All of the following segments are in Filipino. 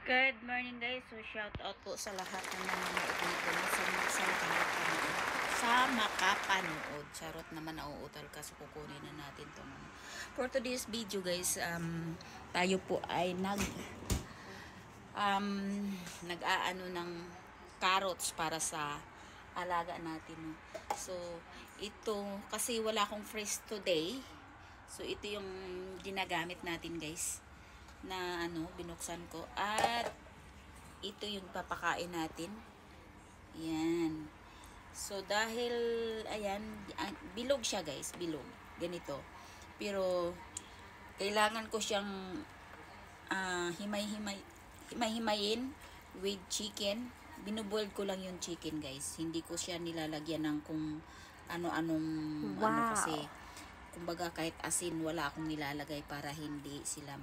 Good morning guys. So shout out po sa lahat ng nanonood dito sa makapanood. Charot naman, nauutal ka, so kukunin na natin to. For today's video guys, tayo po ay nag-aano ng carrots para sa alaga natin. So ito kasi wala akong fresh today. So ito yung ginagamit natin guys, na binuksan ko, at ito yung papakain natin. Yan. So dahil ayan, bilog siya guys, bilog ganito, pero kailangan ko siyang himay-himayin with chicken. Binuboil ko lang yung chicken guys, hindi ko siya nilalagyan ng kung ano-anong kasi kumbaga kahit asin wala akong nilalagay para hindi sila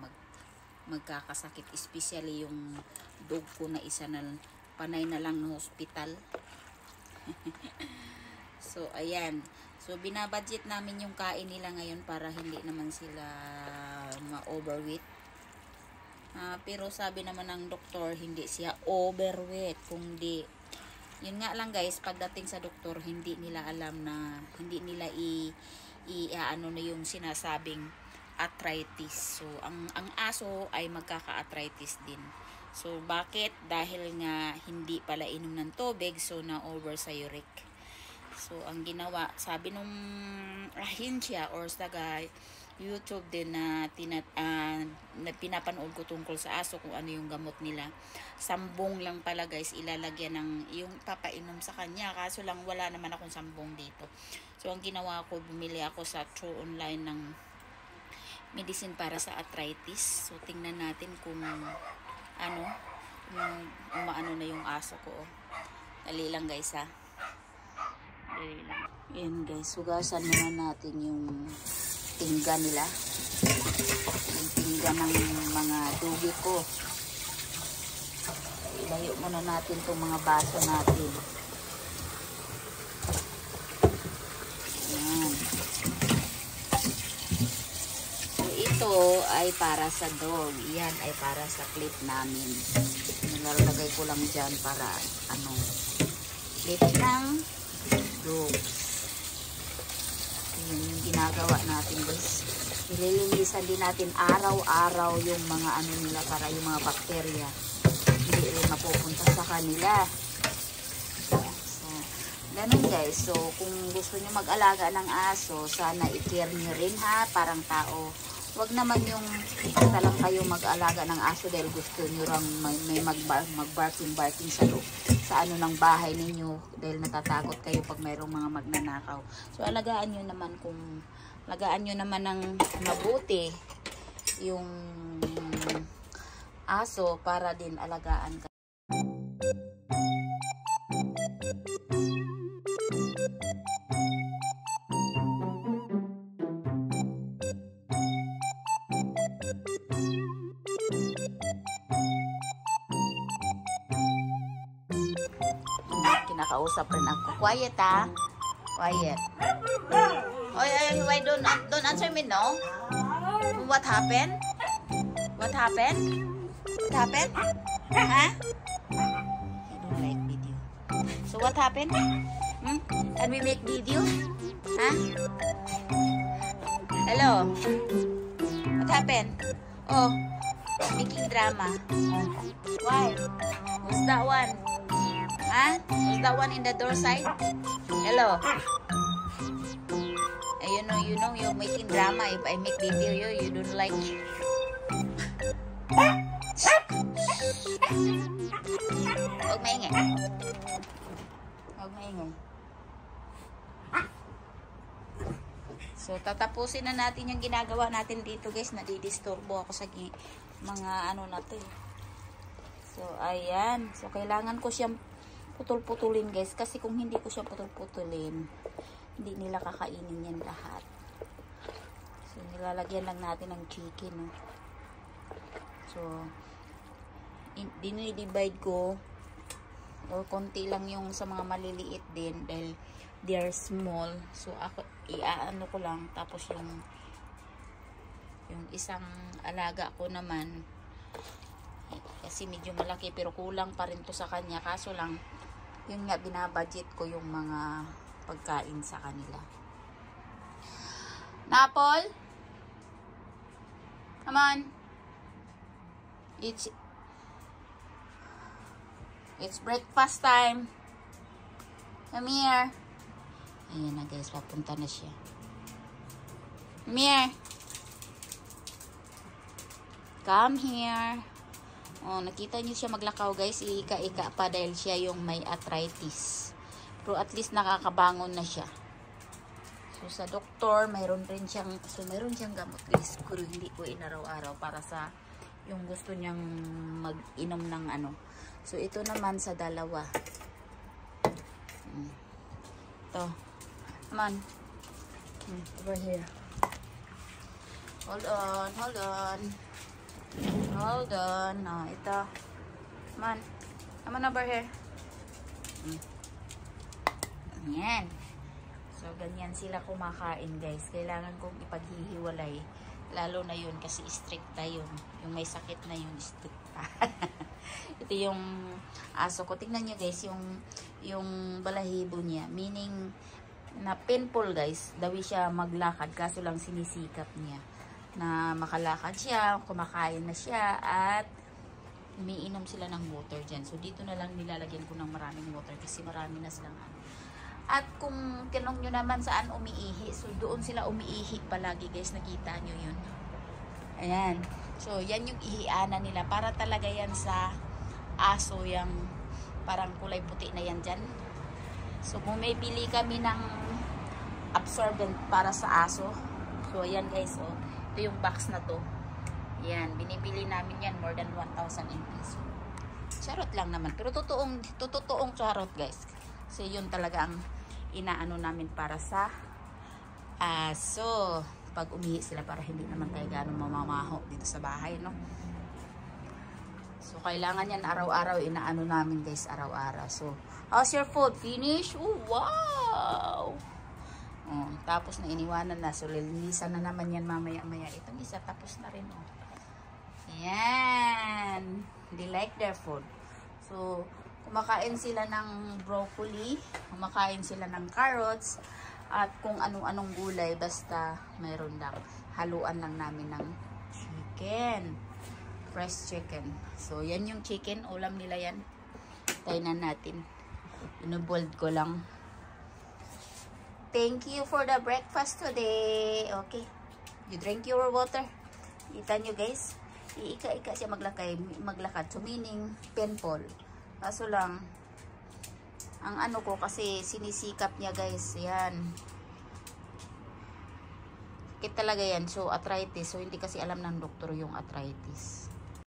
magkakasakit, especially yung dog ko na isa na panay na lang ng hospital. So ayan, so binabudget namin yung kain nila ngayon para hindi naman sila ma-overweight. Pero sabi naman ng doktor, hindi siya overweight, kundi yun nga lang guys, pagdating sa doktor hindi nila alam na hindi nila ano na yung sinasabing arthritis. So ang aso ay magkaka-arthritis din. So bakit? Dahil nga hindi pala inom ng tubig, so na over sa uric. So ang ginawa, sabi nung ahinsya or sa YouTube din na pinapanood ko tungkol sa aso kung ano yung gamot nila, sambong lang pala guys ilalagyan ng yung papainom sa kanya, kaso lang wala naman akong sambong dito. So ang ginawa ko, bumili ako sa True Online ng medicine para sa arthritis. So tingnan natin kung umaano na yung aso ko. Dali lang guys ha. Dali lang. Yan guys, hugasan naman natin yung tingga nila. Yung tingga ng mga dugi ko. Ilayo muna natin itong mga baso natin. Yan. Ito ay para sa dog. Yan ay para sa clip namin. Nilalagay ko lang dyan para clip ng dog. Yun yung ginagawa natin guys. Ililinisan din natin araw-araw yung mga nila para yung mga bakterya hindi rin mapupunta sa kanila. So, ganun guys. So kung gusto nyo mag-alaga ng aso, sana i-care nyo rin ha, parang tao. Wag naman yung isa lang kayo mag-alaga ng aso dahil gusto nyo lang may mag-barking sa loob sa ng bahay ninyo dahil natatakot kayo pag mayroong mga magnanakaw. So alagaan nyo naman ng mabuti yung aso para din alagaan ka. Kinakausap rin ako. Quiet ha? Quiet. Oy, why don't answer me, no? What happened? What happened? What happened? Huh? I don't like video. So what happened? Can we make video? Huh? Hello? What happened? Oh, making drama. Why? Who's that one? Huh? Is that one in the door side? Hello? You know you're making drama. If I make video, you don't like. Huwag maingay. Huwag maingay. So, tatapusin na natin yung ginagawa natin dito guys. Nadidisturbo ako sa mga natin. So, ayan. So, kailangan ko siyang putol-putulin guys, kasi kung hindi ko siya putol-putulin hindi nila kakainin yan lahat. So nilalagyan lang natin ng chicken. So dinidivide ko or konti lang yung sa mga maliliit din dahil they are small. So ako iaano ko lang, tapos yung isang alaga ko naman kasi kasi medyo malaki pero kulang pa rin to sa kanya. Kaso lang, yun nga, binabudget ko yung mga pagkain sa kanila. Napol? Come on. It's breakfast time. Come here. Ayan na guys, papunta na siya. Come here. Come here. Oh, nakita niyo siya maglakaw guys. Iika-ika pa dahil siya yung may arthritis. Pero at least nakakabangon na siya. So sa doktor, mayroon siyang gamot guys. Pero hindi ko inaraw-araw para sa yung gusto niyang mag-inom ng ano. So ito naman sa dalawa. Ito. Come on. Over here. Hold on, hold on. Hold on. Oh, ito. Come on. Come on over here. Ayan. So, ganyan sila kumakain, guys. Kailangan kong ipaghihiwalay. Lalo na yun kasi stricta yun. Yung may sakit na yun, stricta. Ito yung aso ko. Tingnan nyo, guys, yung balahibo niya. Meaning, na painful, guys. Dawi siya maglakad. Kaso lang sinisikap niya na makalakad siya, kumakain na siya, at umiinom sila ng water dyan. So, dito na lang nilalagyan ko ng maraming water kasi marami na silang ano. At kung tinong nyo naman saan umiihi, so doon sila umiihi palagi guys, nakita nyo yun. Ayan. So, yan yung ihianan nila. Para talaga yan sa aso, yung parang kulay puti na yan dyan. So, bumibili kami ng absorbent para sa aso. So, ayan guys, oh. Ito yung box na to. Yan, binibili namin yan more than 1,000 peso. Charot lang naman. Pero totoong charot guys. So, yun talaga ang inaano namin para sa aso. Pag umihi sila para hindi naman tayo gano'ng mamamaho dito sa bahay, no? So, kailangan yan araw-araw. Inaano namin guys, araw-araw. So, how's your food? Finish? Oh, wow! Oh, tapos na iniwanan na. So, lilinisan na naman yan mamaya-maya. Itong isa, tapos na rin. Oh. Ayan. They like their food. So, kumakain sila ng broccoli. Kumakain sila ng carrots. At kung anong-anong gulay. Basta mayroon lang. Haluan lang namin ng chicken. Fresh chicken. So, yan yung chicken. Ulam nila yan. Tainan natin. Inubold ko lang. Thank you for the breakfast today. Okay. You drink your water. Kita nyo guys. Iika-ika siya maglakad. So meaning, painful. Kaso lang, ang ano ko kasi sinisikap niya guys. Yan. Sakit talaga yan. So arthritis. So hindi kasi alam ng doktor yung arthritis.